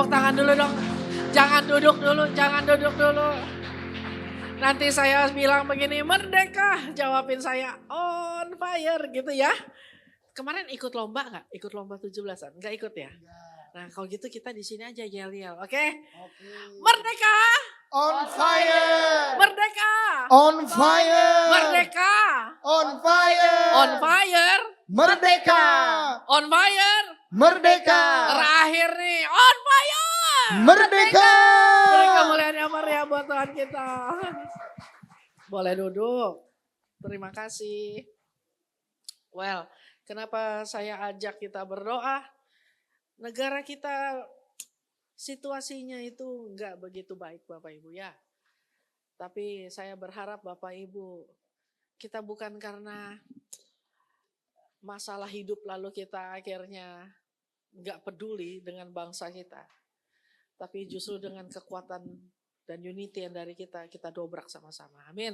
tepuk tangan dulu dong. Jangan duduk dulu, jangan duduk dulu. Nanti saya bilang begini, merdeka. Jawabin saya, on fire gitu ya. Kemarin ikut lomba nggak? Ikut lomba 17-an? Nggak ikut ya? Nah kalau gitu kita di sini aja yel-yel, oke? Merdeka! On fire! Merdeka! On fire! Merdeka! On fire! On fire! Merdeka! On fire! Merdeka! Terakhir nih, on fire! Merdeka! Beri kemuliaan yang meriah buat Tuhan kita. Boleh duduk. Terima kasih. Well, kenapa saya ajak kita berdoa? Negara kita situasinya itu enggak begitu baik Bapak Ibu ya. Tapi saya berharap Bapak Ibu, kita bukan karena masalah hidup lalu kita akhirnya enggak peduli dengan bangsa kita. Tapi justru dengan kekuatan dan unity yang dari kita dobrak sama-sama. Amin.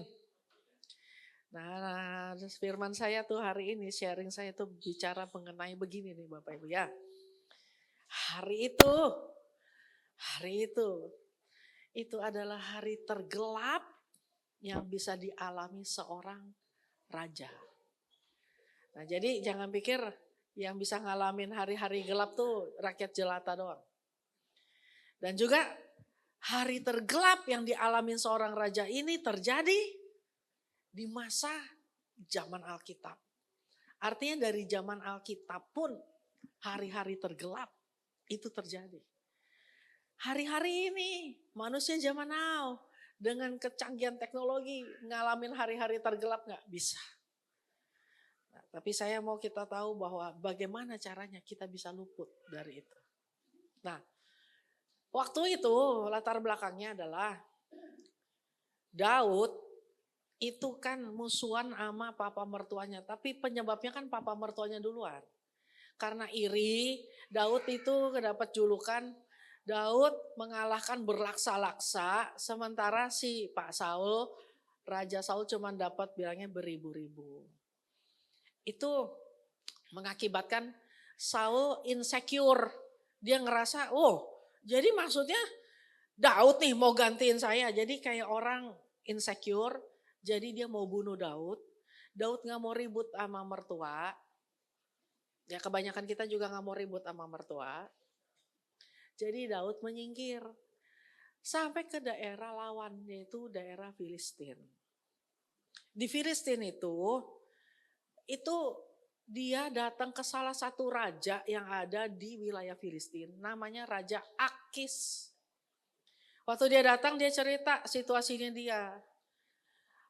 Nah, firman saya tuh hari ini, sharing saya tuh bicara mengenai begini nih Bapak Ibu ya. Hari itu adalah hari tergelap yang bisa dialami seorang raja. Nah jadi jangan pikir yang bisa ngalamin hari-hari gelap tuh rakyat jelata doang. Dan juga hari tergelap yang dialami seorang raja ini terjadi di masa zaman Alkitab. Artinya dari zaman Alkitab pun hari-hari tergelap itu terjadi. Hari-hari ini manusia zaman now dengan kecanggihan teknologi ngalamin hari-hari tergelap gak bisa. Nah, tapi saya mau kita tahu bahwa bagaimana caranya kita bisa luput dari itu. Nah, waktu itu latar belakangnya adalah Daud itu kan musuhan sama papa mertuanya. Tapi penyebabnya kan papa mertuanya duluan. Karena iri, Daud itu dapat julukan Daud mengalahkan berlaksa-laksa. Sementara si Pak Saul, Raja Saul cuma dapat bilangnya beribu-ribu. Itu mengakibatkan Saul insecure. Dia ngerasa, jadi maksudnya Daud nih mau gantiin saya. Jadi kayak orang insecure, jadi dia mau bunuh Daud. Daud gak mau ribut sama mertua. Ya kebanyakan kita juga gak mau ribut sama mertua. Jadi Daud menyingkir. Sampai ke daerah lawan, yaitu daerah Filistin. Di Filistin itu dia datang ke salah satu raja yang ada di wilayah Filistin. Namanya Raja Akis. Waktu dia datang dia cerita situasinya dia.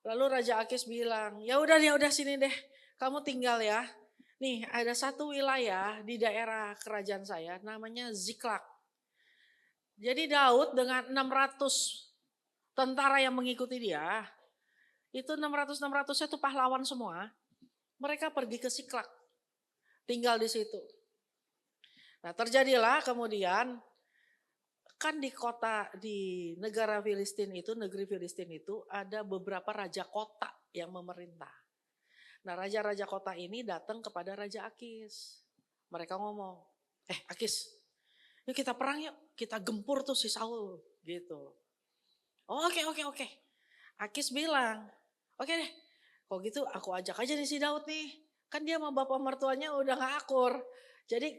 Lalu Raja Akis bilang, ya udah sini deh, kamu tinggal ya. Nih ada satu wilayah di daerah kerajaan saya namanya Ziklag. Jadi Daud dengan 600 tentara yang mengikuti dia, itu 600-600-nya itu pahlawan semua. Mereka pergi ke Ziklag, tinggal di situ. Nah terjadilah kemudian, kan di negara Filistin itu, negeri Filistin itu ada beberapa raja kota yang memerintah. Nah raja-raja kota ini datang kepada Raja Akis. Mereka ngomong, Akis, yuk kita perang yuk, kita gempur tuh si Saul gitu. Oke. Akis bilang, oke deh, kalau gitu aku ajak aja nih si Daud nih. Kan dia sama bapak mertuanya udah gak akur. Jadi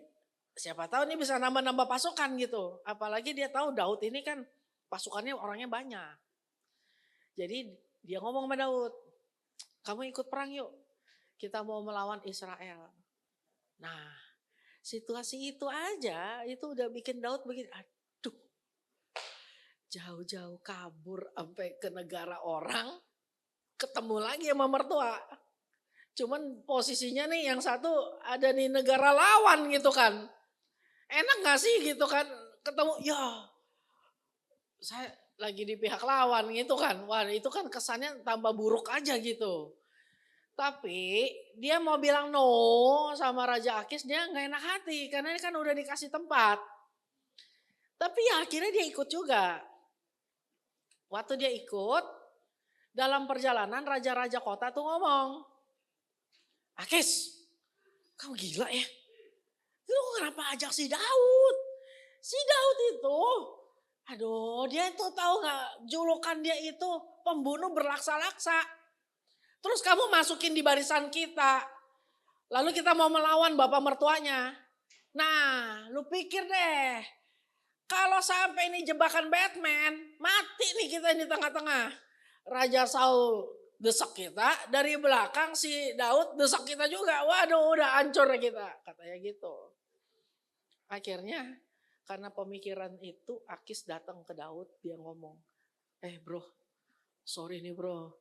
siapa tahu nih bisa nambah-nambah pasukan gitu. Apalagi dia tahu Daud ini kan pasukannya orangnya banyak. Jadi dia ngomong sama Daud, kamu ikut perang yuk. Kita mau melawan Israel. Nah, situasi itu aja itu udah bikin Daud begini, aduh. Jauh-jauh kabur sampai ke negara orang, ketemu lagi sama mertua. Cuman posisinya nih yang satu ada di negara lawan gitu kan. Enak gak sih gitu kan, ketemu ya saya lagi di pihak lawan gitu kan. Wah itu kan kesannya tambah buruk aja gitu. Tapi dia mau bilang no sama Raja Akis, dia gak enak hati karena ini kan udah dikasih tempat. Tapi ya akhirnya dia ikut juga. Waktu dia ikut, dalam perjalanan raja-raja kota tuh ngomong, Akis, kamu gila ya? Lu kenapa ajak si Daud? Si Daud itu, aduh dia itu tahu gak julukan dia itu pembunuh berlaksa-laksa. Terus kamu masukin di barisan kita. Lalu kita mau melawan bapak mertuanya. Nah lu pikir deh. Kalau sampai ini jebakan Batman, mati nih kita di tengah-tengah. Raja Saul desak kita, dari belakang si Daud desak kita juga. Waduh udah hancur kita, katanya gitu. Akhirnya karena pemikiran itu Akis datang ke Daud, dia ngomong, bro, sorry nih bro,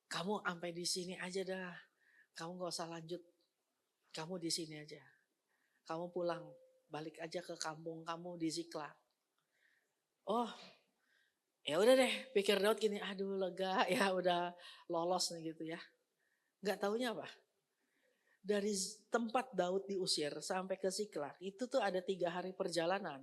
kamu sampai di sini aja dah, kamu gak usah lanjut, kamu di sini aja, kamu pulang, balik aja ke kampung kamu di Ziklag. Oh, ya udah deh, pikir Daud gini, aduh lega ya udah lolos nih gitu ya. Gak taunya apa? Dari tempat Daud diusir sampai ke Ziklag itu tuh ada 3 hari perjalanan.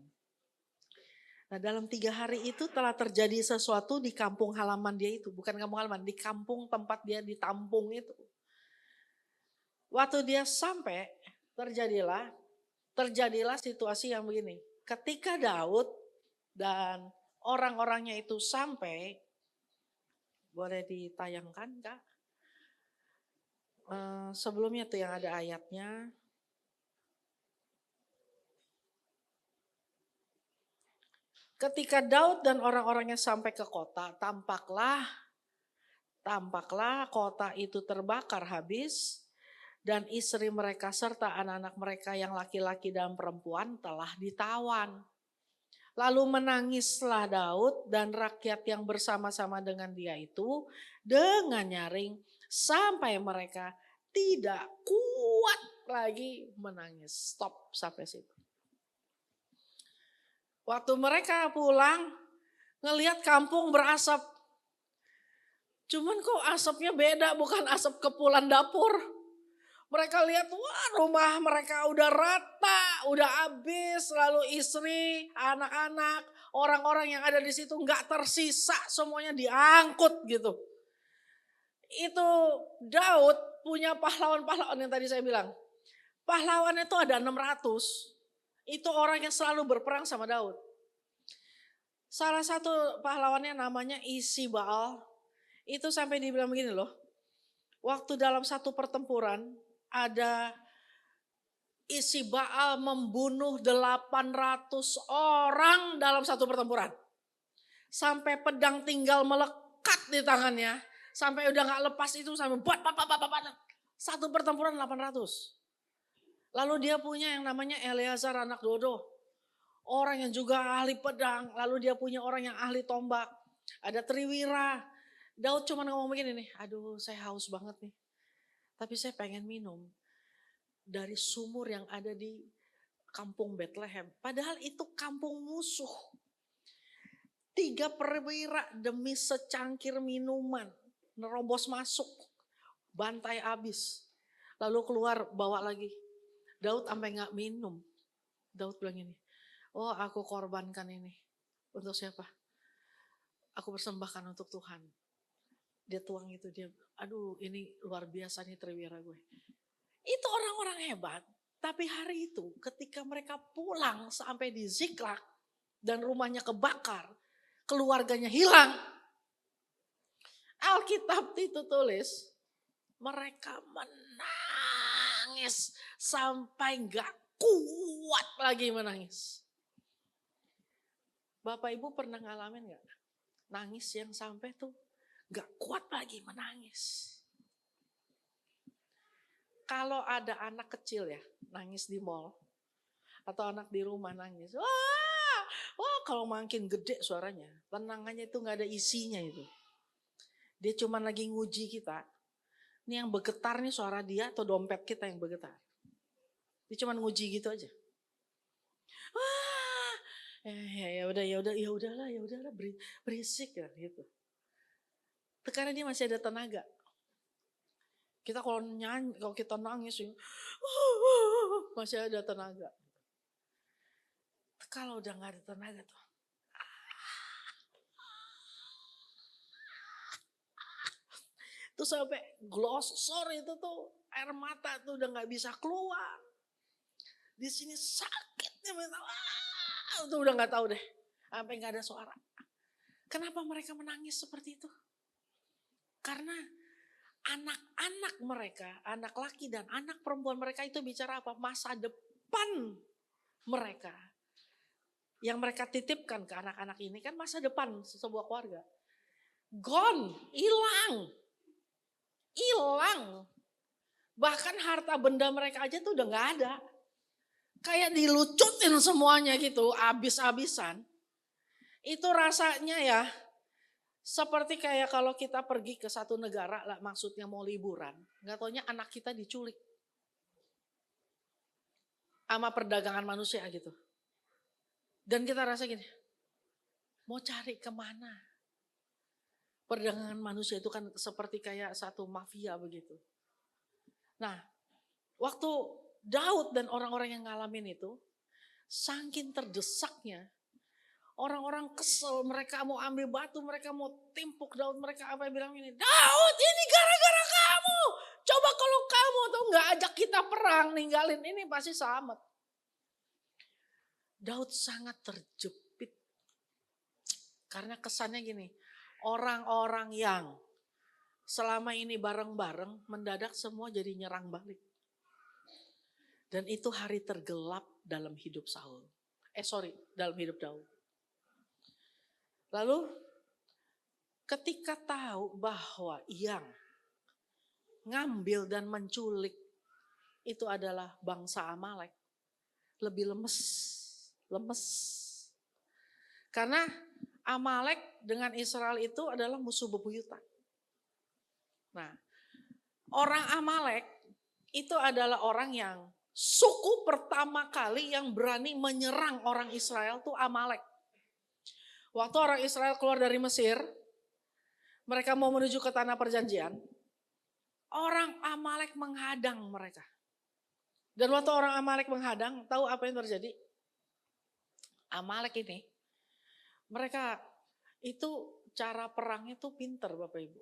Nah dalam 3 hari itu telah terjadi sesuatu di kampung halaman dia itu. Bukan kampung halaman, di kampung tempat dia ditampung itu. Waktu dia sampai terjadilah situasi yang begini. Ketika Daud dan orang-orangnya itu sampai, boleh ditayangkan Kak? Sebelumnya tuh yang ada ayatnya. Ketika Daud dan orang-orangnya sampai ke kota, tampaklah kota itu terbakar habis dan istri mereka serta anak-anak mereka yang laki-laki dan perempuan telah ditawan. Lalu menangislah Daud dan rakyat yang bersama-sama dengan dia itu dengan nyaring sampai mereka tidak kuat lagi menangis. Stop sampai situ. Waktu mereka pulang ngelihat kampung berasap. Cuman kok asapnya beda, bukan asap kepulan dapur. Mereka lihat, wah rumah mereka udah rata, udah habis, lalu istri, anak-anak, orang-orang yang ada di situ nggak tersisa, semuanya diangkut gitu. Itu Daud punya pahlawan-pahlawan yang tadi saya bilang. Pahlawan itu ada 600, itu orang yang selalu berperang sama Daud. Salah satu pahlawannya namanya Isibaal, itu sampai dibilang begini loh. Waktu dalam satu pertempuran ada Isibaal membunuh 800 orang dalam satu pertempuran. Sampai pedang tinggal melekat di tangannya. Sampai udah gak lepas itu sampai satu pertempuran 800. Lalu dia punya yang namanya Eleazar anak Dodo. Orang yang juga ahli pedang. Lalu dia punya orang yang ahli tombak. Ada Triwira. Daud cuma ngomong begini nih. Aduh saya haus banget nih. Tapi saya pengen minum dari sumur yang ada di kampung Bethlehem. Padahal itu kampung musuh. 3 perwira demi secangkir minuman. Nerobos masuk. Bantai habis. Lalu keluar bawa lagi. Daud sampai gak minum. Daud bilang ini. Oh aku korbankan ini. Untuk siapa? Aku persembahkan untuk Tuhan. Dia tuang itu. Dia, aduh ini luar biasa nih Triwira gue. Itu orang-orang hebat. Tapi hari itu ketika mereka pulang sampai di Ziklag. Dan rumahnya kebakar. Keluarganya hilang. Alkitab itu tulis. Mereka menangis. Sampai gak kuat lagi menangis. Bapak Ibu pernah ngalamin gak? Nangis yang sampai tuh gak kuat lagi menangis. Kalau ada anak kecil ya nangis di mall. Atau anak di rumah nangis. Wah kalau makin gede suaranya. Tenangannya itu gak ada isinya itu. Dia cuma lagi nguji kita. Ini yang bergetar nih suara dia atau dompet kita yang bergetar. Dia cuma nguji gitu aja. Wah, ya udahlah, berisik ya gitu. Karena dia masih ada tenaga. Kita kalau nyanyi, kalau kita nangis, masih ada tenaga. Kalau udah nggak ada tenaga tuh, tuh sampai glosor itu tuh air mata tuh udah nggak bisa keluar. Di sini sakitnya, Tuh udah gak tahu deh. Sampai gak ada suara. Kenapa mereka menangis seperti itu? Karena anak-anak mereka, anak laki dan anak perempuan mereka itu bicara apa? Masa depan mereka. Yang mereka titipkan ke anak-anak ini kan masa depan sebuah keluarga. Gone, hilang. Hilang. Bahkan harta benda mereka aja tuh udah gak ada. Kayak dilucutin semuanya gitu, abis-abisan. Itu rasanya ya seperti kayak kalau kita pergi ke satu negara lah, maksudnya mau liburan. Gak taunya anak kita diculik. Sama perdagangan manusia gitu. Dan kita rasa gini, mau cari kemana? Perdagangan manusia itu kan seperti kayak satu mafia begitu. Nah, waktu Daud dan orang-orang yang ngalamin itu, saking terdesaknya, orang-orang kesel, mereka mau ambil batu, mereka mau timpuk Daud, mereka apa yang bilang ini, Daud ini gara-gara kamu, coba kalau kamu tuh gak ajak kita perang, ninggalin ini pasti selamat. Daud sangat terjepit, karena kesannya gini, orang-orang yang selama ini bareng-bareng, mendadak semua jadi nyerang balik. Dan itu hari tergelap dalam hidup dalam hidup Daud. Lalu ketika tahu bahwa yang ngambil dan menculik itu adalah bangsa Amalek, lebih lemes. Karena Amalek dengan Israel itu adalah musuh bebuyutan. Nah, orang Amalek itu adalah orang yang suku pertama kali yang berani menyerang orang Israel tuh Amalek. Waktu orang Israel keluar dari Mesir, mereka mau menuju ke tanah perjanjian, orang Amalek menghadang mereka. Dan waktu orang Amalek menghadang, tahu apa yang terjadi? Amalek ini, mereka itu cara perangnya tuh pinter Bapak Ibu.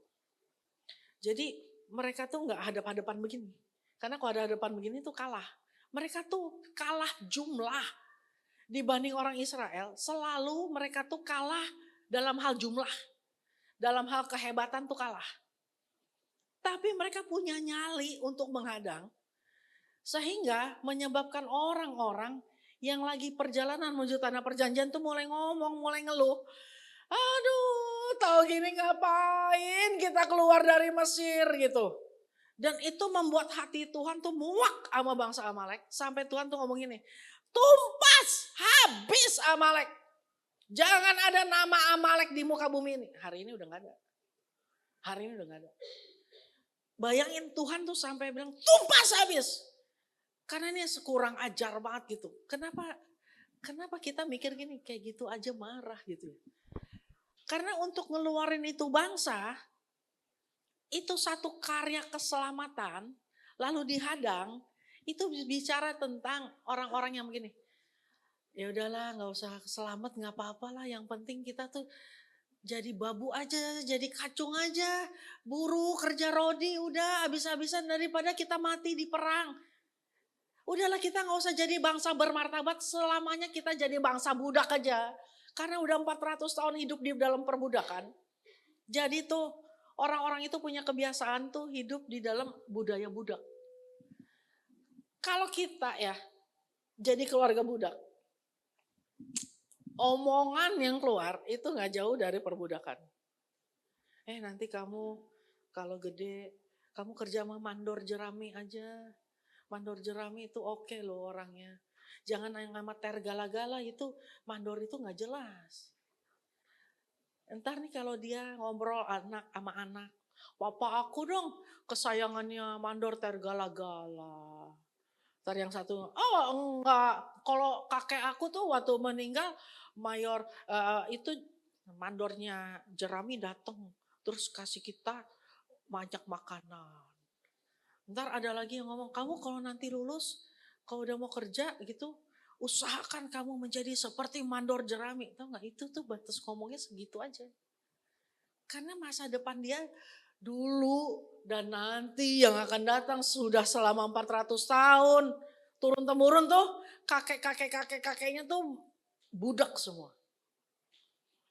Jadi mereka tuh gak hadap-hadapan begini. Karena kalau ada hadapan begini tuh kalah. Mereka tuh kalah jumlah dibanding orang Israel. Selalu mereka tuh kalah dalam hal jumlah. Dalam hal kehebatan tuh kalah. Tapi mereka punya nyali untuk menghadang. Sehingga menyebabkan orang-orang yang lagi perjalanan menuju tanah perjanjian tuh mulai ngomong, mulai ngeluh. Aduh, tahu gini ngapain kita keluar dari Mesir gitu. Dan itu membuat hati Tuhan tuh muak sama bangsa Amalek. Sampai Tuhan tuh ngomong gini, tumpas, habis Amalek. Jangan ada nama Amalek di muka bumi ini. Hari ini udah gak ada. Bayangin Tuhan tuh sampai bilang tumpas habis. Karena ini kurang ajar banget gitu. Kenapa kita mikir gini, kayak gitu aja marah gitu. Karena untuk ngeluarin itu bangsa, itu satu karya keselamatan, lalu dihadang, itu bicara tentang orang-orang yang begini. Ya udahlah, nggak usah selamat, nggak apa-apa lah. Yang penting kita tuh jadi babu aja, jadi kacung aja, buruh kerja rodi, udah habis-habisan daripada kita mati di perang. Udahlah kita nggak usah jadi bangsa bermartabat, selamanya kita jadi bangsa budak aja. Karena udah 400 tahun hidup di dalam perbudakan. Jadi tuh orang-orang itu punya kebiasaan tuh hidup di dalam budaya budak. Kalau kita ya jadi keluarga budak, omongan yang keluar itu gak jauh dari perbudakan. Nanti kamu kalau gede, kamu kerja sama mandor jerami aja. Mandor jerami itu oke loh orangnya. Jangan yang sama tergala-gala itu, mandor itu gak jelas. Entar nih kalau dia ngobrol anak sama anak, papa aku dong kesayangannya mandor tergala-gala. Ntar yang satu, oh enggak, kalau kakek aku tuh waktu meninggal mayor itu mandornya jerami datang terus kasih kita banyak makanan. Ntar ada lagi yang ngomong, kamu kalau nanti lulus, kalau udah mau kerja gitu, usahakan kamu menjadi seperti mandor jerami. Tahu gak, itu tuh batas ngomongnya segitu aja. Karena masa depan dia dulu dan nanti yang akan datang sudah selama 400 tahun. Turun-temurun tuh kakek-kakeknya tuh budak semua.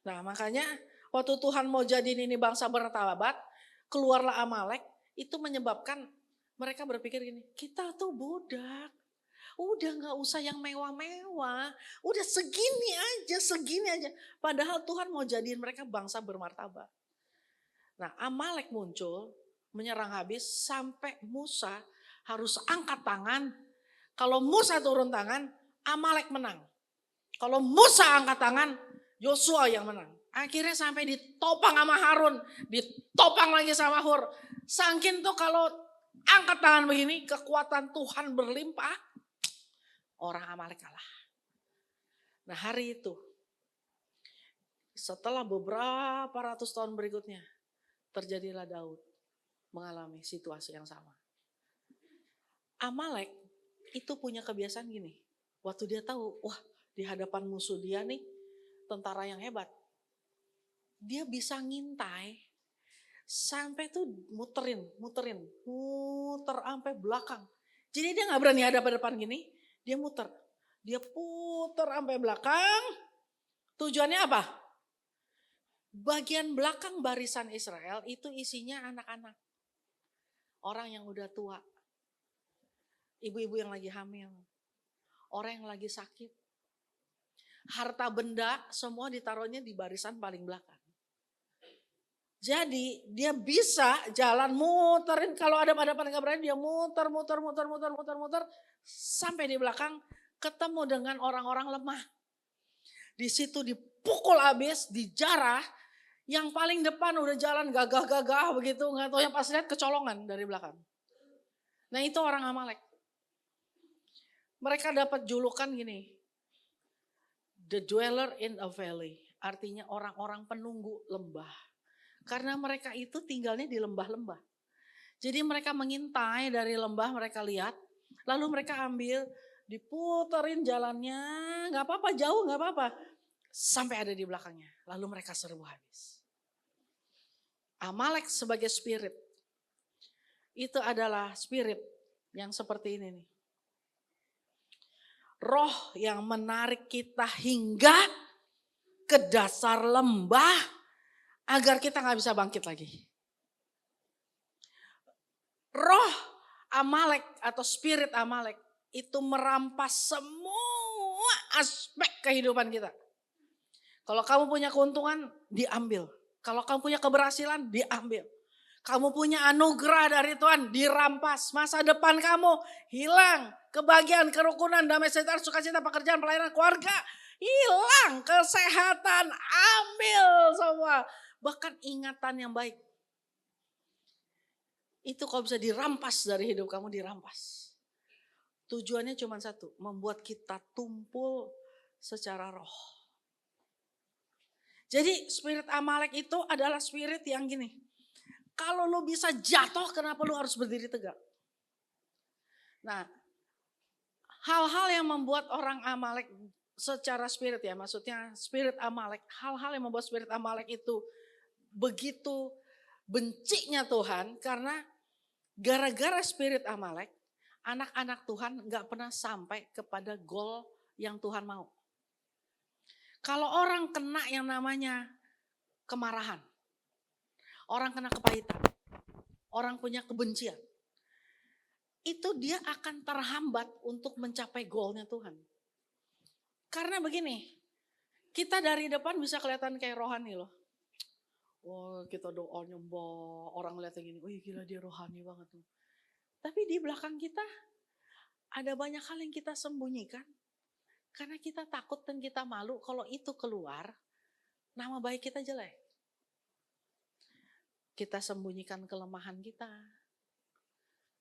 Nah makanya waktu Tuhan mau jadiin ini bangsa bermartabat, keluarlah Amalek, itu menyebabkan mereka berpikir gini, kita tuh budak. Udah gak usah yang mewah-mewah, udah segini aja. Padahal Tuhan mau jadiin mereka bangsa bermartabat. Nah Amalek muncul, menyerang habis sampai Musa harus angkat tangan. Kalau Musa turun tangan, Amalek menang. Kalau Musa angkat tangan, Yosua yang menang. Akhirnya sampai ditopang sama Harun, ditopang lagi sama Hur. Sangkin tuh kalau angkat tangan begini, kekuatan Tuhan berlimpah, orang Amalek kalah. Nah hari itu, setelah beberapa ratus tahun berikutnya, terjadilah Daud mengalami situasi yang sama. Amalek itu punya kebiasaan gini, waktu dia tahu, wah di hadapan musuh dia nih, tentara yang hebat. Dia bisa ngintai sampai tuh muter sampai belakang. Jadi dia gak berani hadap-hadapan gini, dia muter. Dia puter sampai belakang, tujuannya apa? Bagian belakang barisan Israel itu isinya anak-anak. Orang yang udah tua, ibu-ibu yang lagi hamil, orang yang lagi sakit. Harta benda semua ditaruhnya di barisan paling belakang. Jadi dia bisa jalan muterin, kalau ada gak berani dia muter sampai di belakang ketemu dengan orang-orang lemah. Di situ dipukul habis, dijarah, yang paling depan udah jalan gagah-gagah begitu, nggak tahu yang pas lihat kecolongan dari belakang. Nah itu orang Amalek. Mereka dapat julukan gini, the dweller in a valley, artinya orang-orang penunggu lembah. Karena mereka itu tinggalnya di lembah-lembah. Jadi mereka mengintai dari lembah, mereka lihat, lalu mereka ambil, diputerin jalannya, gak apa-apa jauh gak apa-apa. Sampai ada di belakangnya, lalu mereka serbu habis. Amalek sebagai spirit, itu adalah spirit yang seperti ini nih. Roh yang menarik kita hingga ke dasar lembah, agar kita gak bisa bangkit lagi. Roh Amalek atau spirit Amalek itu merampas semua aspek kehidupan kita. Kalau kamu punya keuntungan, diambil. Kalau kamu punya keberhasilan, diambil. Kamu punya anugerah dari Tuhan, dirampas. Masa depan kamu hilang. Kebahagiaan, kerukunan, damai sejahtera, sukacita, pekerjaan, pelayanan, keluarga, hilang. Kesehatan, ambil semua. Bahkan ingatan yang baik. Itu kalau bisa dirampas dari hidup kamu, dirampas. Tujuannya cuma satu, membuat kita tumpul secara roh. Jadi spirit Amalek itu adalah spirit yang gini. Kalau lu bisa jatuh, kenapa lu harus berdiri tegak? Nah, hal-hal yang membuat orang Amalek secara spirit ya, maksudnya spirit Amalek, hal-hal yang membuat spirit Amalek itu begitu bencinya Tuhan, karena gara-gara spirit Amalek, anak-anak Tuhan gak pernah sampai kepada goal yang Tuhan mau. Kalau orang kena yang namanya kemarahan, orang kena kepahitan, orang punya kebencian, itu dia akan terhambat untuk mencapai goalnya Tuhan. Karena begini, kita dari depan bisa kelihatan kayak rohani loh. Wah kita doa nyembah, orang ngeliatnya gini, wih gila dia rohani banget tuh. Tapi di belakang kita ada banyak hal yang kita sembunyikan. Karena kita takut dan kita malu kalau itu keluar, nama baik kita jelek. Kita sembunyikan kelemahan kita.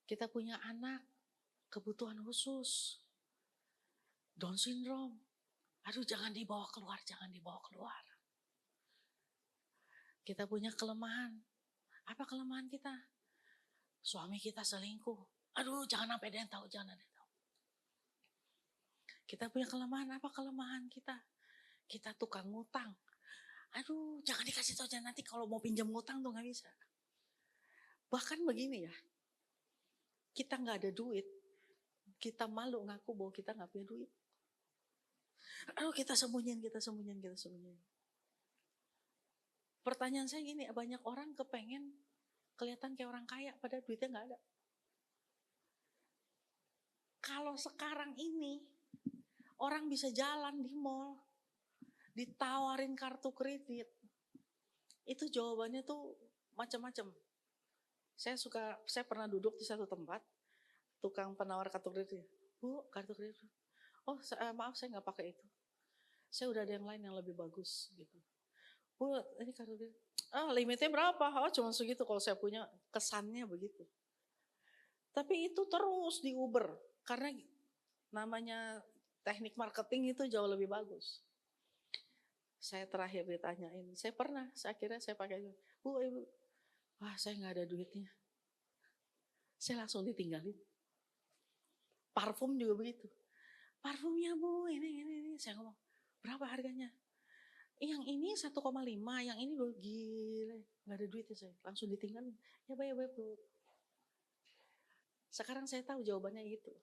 Kita punya anak, kebutuhan khusus. Down syndrome. Aduh jangan dibawa keluar, jangan dibawa keluar. Kita punya kelemahan. Apa kelemahan kita? Suami kita selingkuh. Aduh jangan sampai dia tahu, jangan ada yang tahu. Kita punya kelemahan, apa kelemahan kita? Kita tukang ngutang. Aduh jangan dikasih tahu, jangan nanti kalau mau pinjam ngutang tuh gak bisa. Bahkan begini ya, kita gak ada duit, kita malu ngaku bahwa kita gak punya duit. Aduh kita sembunyiin. Pertanyaan saya gini, banyak orang kepengen kelihatan kayak orang kaya, padahal duitnya nggak ada. Kalau sekarang ini, orang bisa jalan di mall, ditawarin kartu kredit, itu jawabannya tuh macam-macam. Saya pernah duduk di satu tempat, tukang penawar kartu kredit. Bu, kartu kredit. Oh, maaf saya nggak pakai itu. Saya udah ada yang lain yang lebih bagus gitu. Bu, ini kartu kredit. Limitnya berapa? Oh, cuma segitu kalau saya punya, kesannya begitu. Tapi itu terus di Uber karena namanya teknik marketing itu jauh lebih bagus. Saya terakhir ditanyain, akhirnya saya pakai itu. Bu, ibu, wah saya nggak ada duitnya. Saya langsung ditinggalin. Parfum juga begitu. Parfumnya bu, ini. Saya ngomong, berapa harganya? Yang ini 1,5, yang ini loh gile. Gak ada duitnya saya, langsung ditinggalin. Ya baik bu. Sekarang saya tahu jawabannya itu.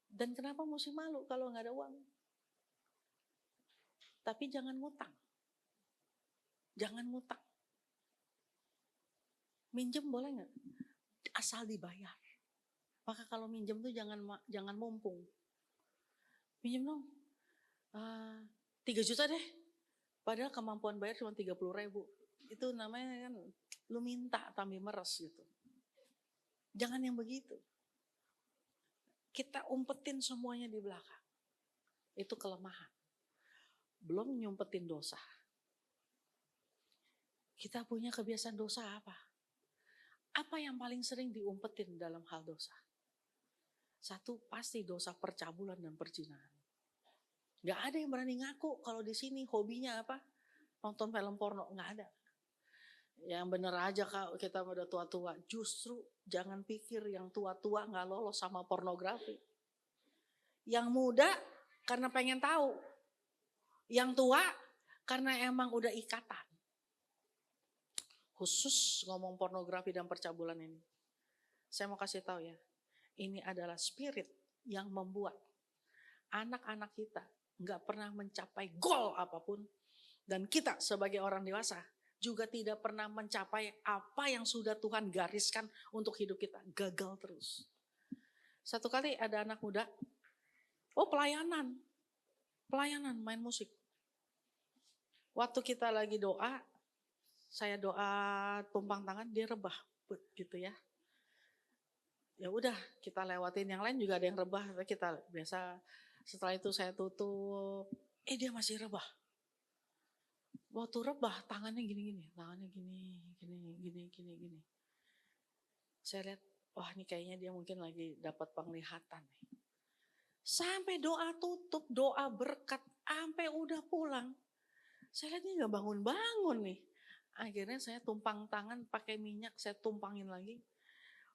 Dan kenapa mesti malu kalau gak ada uang? Tapi jangan ngutang. Minjem boleh gak? Asal dibayar. Maka kalau minjem tuh jangan mumpung. Minjem dong, 3 juta deh. Padahal kemampuan bayar cuma 30.000. Itu namanya kan lu minta tapi meres gitu. Jangan yang begitu. Kita umpetin semuanya di belakang. Itu kelemahan. Belum nyumpetin dosa. Kita punya kebiasaan dosa apa? Apa yang paling sering diumpetin dalam hal dosa? Satu, pasti dosa percabulan dan perzinahan. Gak ada yang berani ngaku kalau di sini hobinya apa? Nonton film porno, gak ada. Yang bener aja kak, kita udah tua-tua. Justru jangan pikir yang tua-tua gak lolos sama pornografi. Yang muda karena pengen tahu. Yang tua karena emang udah ikatan. Khusus ngomong pornografi dan percabulan ini. Saya mau kasih tahu ya. Ini adalah spirit yang membuat anak-anak kita gak pernah mencapai goal apapun. Dan kita sebagai orang dewasa juga tidak pernah mencapai apa yang sudah Tuhan gariskan untuk hidup kita. Gagal terus. Satu kali ada anak muda, pelayanan main musik. Waktu kita lagi doa, saya doa tumpang tangan, dia rebah gitu ya. Ya udah kita lewatin, yang lain juga ada yang rebah, kita biasa. Setelah itu saya tutup, dia masih rebah. Waktu rebah tangannya gini. Saya lihat, wah ini kayaknya dia mungkin lagi dapat penglihatan nih. Sampai doa tutup, doa berkat, sampai udah pulang. Saya lihat ini gak bangun-bangun nih. Akhirnya saya tumpang tangan pakai minyak, saya tumpangin lagi.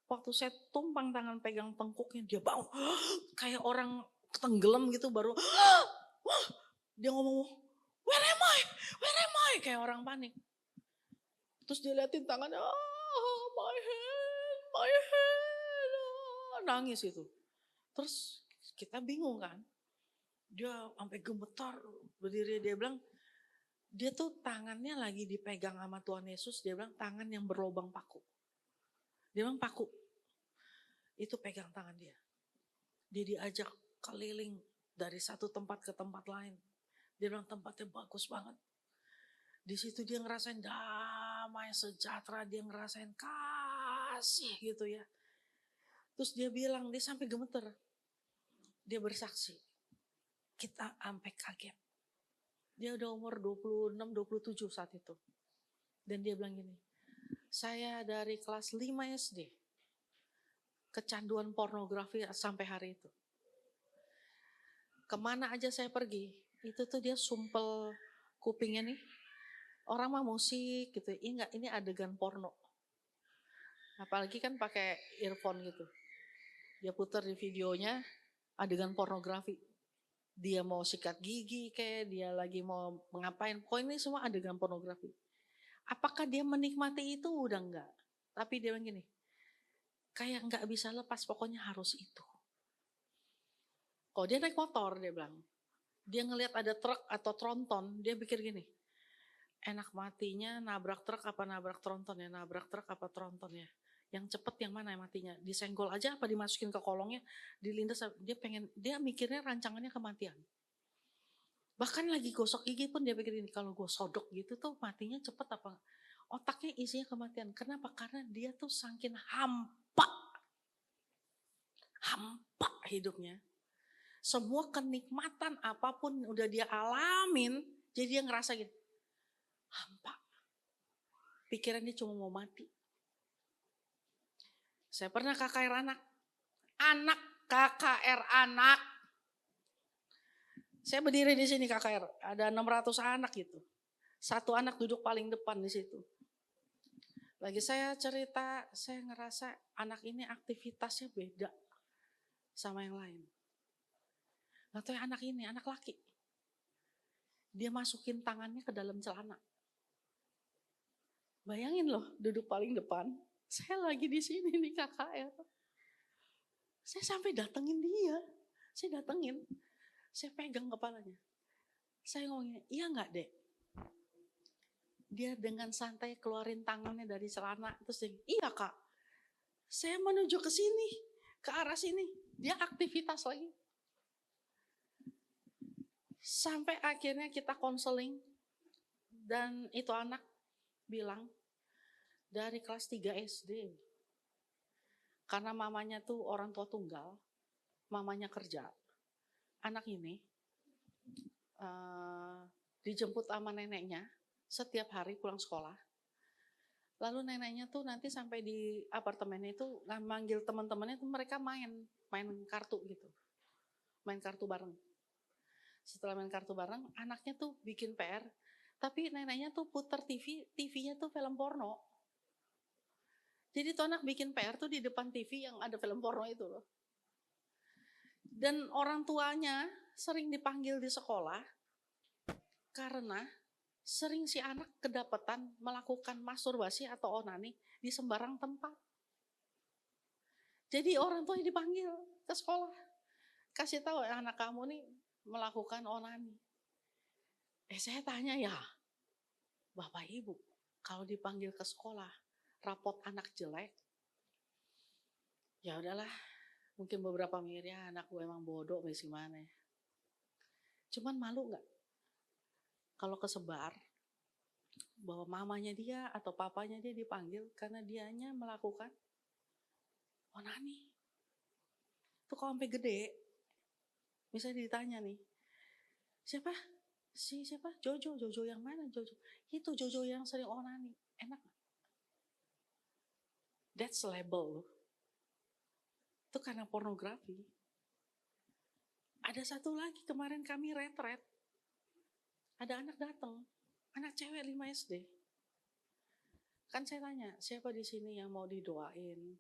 Waktu saya tumpang tangan pegang tengkuknya, dia bangun. Kayak orang tenggelam gitu baru. Dia ngomong, where am I? Kayak orang panik. Terus dia liatin tangannya, my hand. Nangis itu. Terus kita bingung kan. Dia sampai gemetar berdiri, dia bilang, dia tuh tangannya lagi dipegang sama Tuhan Yesus, dia bilang tangan yang berlobang paku. Dia bilang paku, itu pegang tangan dia. Dia diajak keliling dari satu tempat ke tempat lain. Dia bilang tempatnya bagus banget. Di situ dia ngerasain damai, sejahtera, dia ngerasain kasih gitu ya. Terus dia bilang, dia sampai gemeter. Dia bersaksi, kita sampai kaget. Dia udah umur 26, 27 saat itu. Dan dia bilang gini, saya dari kelas 5 SD, kecanduan pornografi sampai hari itu. Kemana aja saya pergi, itu tuh dia sumpel kupingnya nih. Orang mah musik gitu, ini adegan porno. Apalagi kan pakai earphone gitu. Dia putar di videonya adegan pornografi. Dia mau sikat gigi kayak dia lagi mau ngapain. Pokoknya ini semua adegan pornografi. Apakah dia menikmati itu? Udah enggak. Tapi dia bilang gini, kayak enggak bisa lepas, pokoknya harus itu. Kalau dia naik motor, dia bilang, Dia ngelihat ada truk atau tronton, dia pikir gini, enak matinya nabrak truk apa nabrak tronton ya, nabrak truk apa tronton ya. Yang cepet yang mana ya matinya, disenggol aja apa dimasukin ke kolongnya, dilindas, dia mikirnya rancangannya kematian. Bahkan lagi gosok gigi pun dia pikir ini, kalau gue sodok gitu tuh matinya cepet apa. Otaknya isinya kematian. Kenapa? Karena dia tuh saking hampa hidupnya. Semua kenikmatan apapun udah dia alamin, jadi dia ngerasa gitu, hampa. Pikirannya cuma mau mati. Saya pernah KKR anak KKR anak. Saya berdiri di sini KKR, ada 600 anak gitu. Satu anak duduk paling depan di situ. Lagi saya cerita, saya ngerasa anak ini aktivitasnya beda sama yang lain. Gak tahu anak ini, anak laki. Dia masukin tangannya ke dalam celana. Bayangin loh, duduk paling depan. Saya lagi di sini nih KKR. Saya sampai datengin dia. Saya datengin. Saya pegang kepalanya. Saya ngomongin, iya gak dek? Dia dengan santai keluarin tangannya dari celana. Terus dia, iya kak. Saya menuju ke sini, ke arah sini. Dia aktivitas lagi. Sampai akhirnya kita konseling. Dan itu anak bilang, dari kelas 3 SD. Karena mamanya tuh orang tua tunggal. Mamanya kerja. Anak ini dijemput sama neneknya setiap hari pulang sekolah. Lalu neneknya tuh nanti sampai di apartemennya itu manggil teman-temannya tuh mereka main kartu gitu. Main kartu bareng. Setelah main kartu bareng, anaknya tuh bikin PR, tapi neneknya tuh puter TV-nya tuh film porno. Jadi tuh anak bikin PR tuh di depan TV yang ada film porno itu loh. Dan orang tuanya sering dipanggil di sekolah karena sering si anak kedapatan melakukan masturbasi atau onani di sembarang tempat. Jadi orang tua dipanggil ke sekolah. Kasih tahu anak kamu nih melakukan onani. Saya tanya ya, Bapak Ibu, kalau dipanggil ke sekolah, rapot anak jelek, ya udahlah, mungkin beberapa mikir ya anak gue emang bodoh, masih mana ya. Cuman malu nggak kalau kesebar bahwa mamanya dia atau papanya dia dipanggil karena dianya melakukan onani. Itu kalau sampai gede, misalnya ditanya nih, siapa? Jojo yang mana Jojo? Itu Jojo yang sering onani. Enak gak? That's label loh. Itu karena pornografi. Ada satu lagi kemarin kami retret. Ada anak datang, anak cewek 5 SD. Kan saya tanya, siapa di sini yang mau didoain?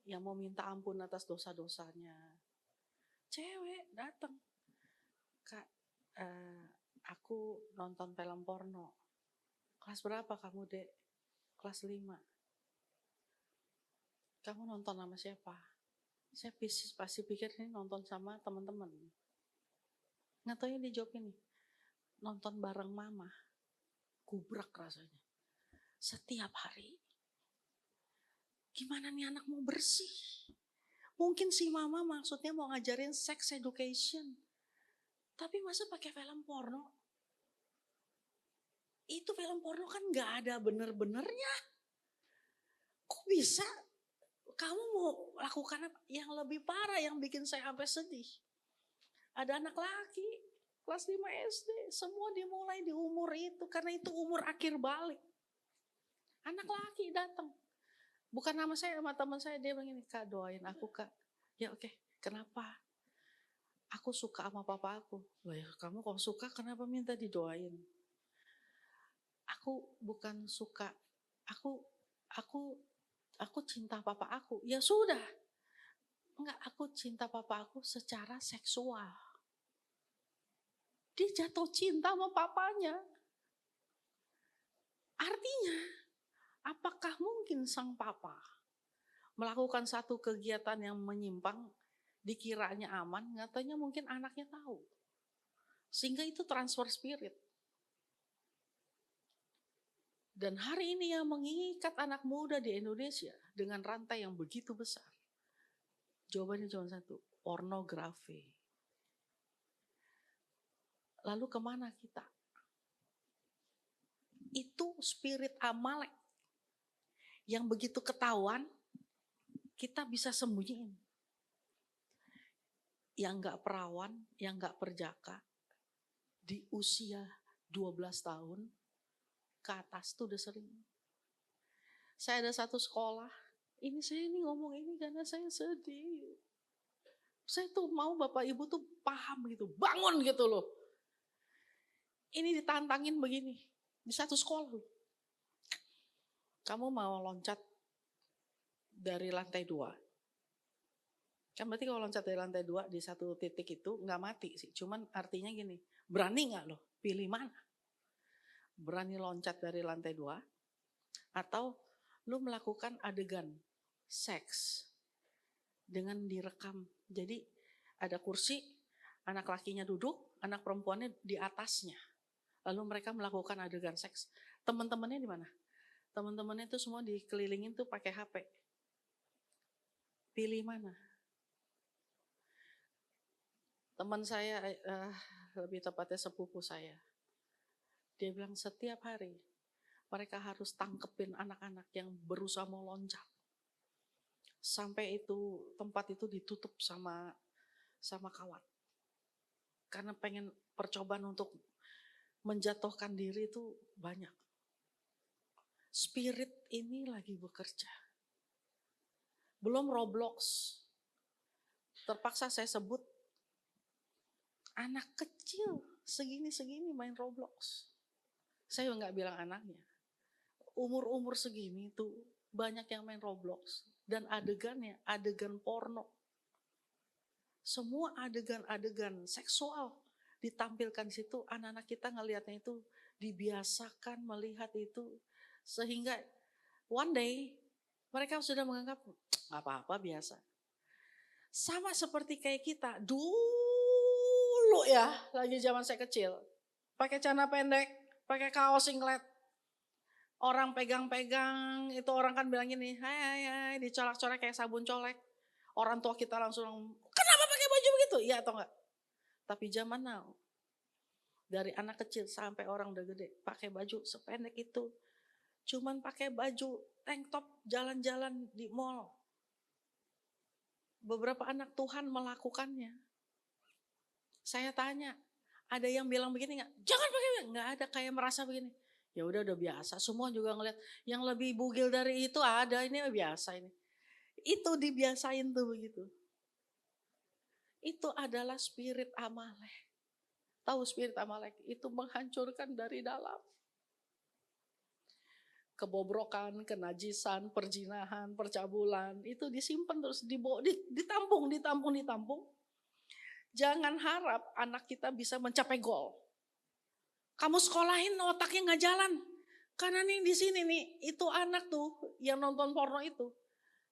Yang mau minta ampun atas dosa-dosanya? Cewek datang. Kak, aku nonton film porno. Kelas berapa kamu dek? Kelas 5. Kamu nonton sama siapa? Saya pasti pikir ini nonton sama teman-teman. Nggak tahu yang dijawab ini. Nonton bareng mama. Gubrak rasanya. Setiap hari. Gimana nih anak mau bersih? Mungkin si mama maksudnya mau ngajarin sex education. Tapi masa pakai film porno? Itu film porno kan gak ada bener-benernya. Kok bisa? Kamu mau lakukan apa? Yang lebih parah yang bikin saya sampai sedih. Ada anak laki, kelas 5 SD. Semua dimulai di umur itu. Karena itu umur akhir balik. Anak laki datang. Bukan nama saya, sama teman saya. Dia bilang ini, Kak doain aku Kak. Ya oke, kenapa? Aku suka sama papa aku. Loh ya, kamu kalau suka kenapa minta didoain? Aku bukan suka, aku cinta papa aku. Ya sudah. Enggak, aku cinta papa aku secara seksual. Dia jatuh cinta sama papanya. Artinya, apakah mungkin sang papa melakukan satu kegiatan yang menyimpang, dikiranya aman, nyatanya mungkin anaknya tahu. Sehingga itu transfer spirit. Dan hari ini yang mengikat anak muda di Indonesia dengan rantai yang begitu besar. Jawabannya cuma satu, pornografi. Lalu kemana kita? Itu spirit Amalek yang begitu ketahuan, kita bisa sembunyiin. Yang gak perawan, yang gak perjaka, di usia 12 tahun ke atas tuh udah sering. Saya ada satu sekolah, saya ngomong ini karena saya sedih. Saya tuh mau Bapak Ibu tuh paham gitu, bangun gitu loh. Ini ditantangin begini, di satu sekolah loh. Kamu mau loncat dari lantai 2. Kan berarti kalau loncat dari lantai 2 di satu titik itu gak mati sih. Cuman artinya gini, berani gak loh? Pilih mana? Berani loncat dari lantai 2 atau lu melakukan adegan seks dengan direkam. Jadi ada kursi, anak lakinya duduk, anak perempuannya di atasnya. Lalu mereka melakukan adegan seks. Teman-temannya di mana? Teman-temannya itu semua dikelilingin tuh pakai HP. Pilih mana? Teman saya, lebih tepatnya sepupu saya, dia bilang setiap hari mereka harus tangkepin anak-anak yang berusaha mau loncat. Sampai itu tempat itu ditutup sama kawat. Karena pengen percobaan untuk menjatuhkan diri itu banyak. Spirit ini lagi bekerja. Belum Roblox. Terpaksa saya sebut anak kecil segini-segini main Roblox. Saya nggak bilang anaknya. Umur-umur segini tuh banyak yang main Roblox. Dan adegannya, adegan porno. Semua adegan-adegan seksual ditampilkan di situ. Anak-anak kita ngelihatnya itu dibiasakan melihat itu. Sehingga one day mereka sudah menganggap nggak apa-apa biasa. Sama seperti kayak kita. Dulu ya, lagi zaman saya kecil. Pakai celana pendek, pakai kaos singlet. Orang pegang-pegang, itu orang kan bilang gini, hai, dicolek-colek kayak sabun colek. Orang tua kita langsung, kenapa pakai baju begitu? Iya atau enggak? Tapi zaman now, dari anak kecil sampai orang udah gede, pakai baju sependek itu. Cuman pakai baju tank top jalan-jalan di mall. Beberapa anak Tuhan melakukannya. Saya tanya, ada yang bilang begini enggak? Jangan pakai, enggak ada, kayak merasa begini. Ya udah biasa, semua juga ngeliat yang lebih bugil dari itu ada, ini biasa ini. Itu dibiasain tuh begitu. Itu adalah spirit Amalek. Tahu spirit Amalek? Itu menghancurkan dari dalam. Kebobrokan, kenajisan, perjinahan, percabulan, itu disimpan terus, ditampung. Jangan harap anak kita bisa mencapai goal. Kamu sekolahin otaknya nggak jalan. Karena nih di sini nih, itu anak tuh yang nonton porno itu.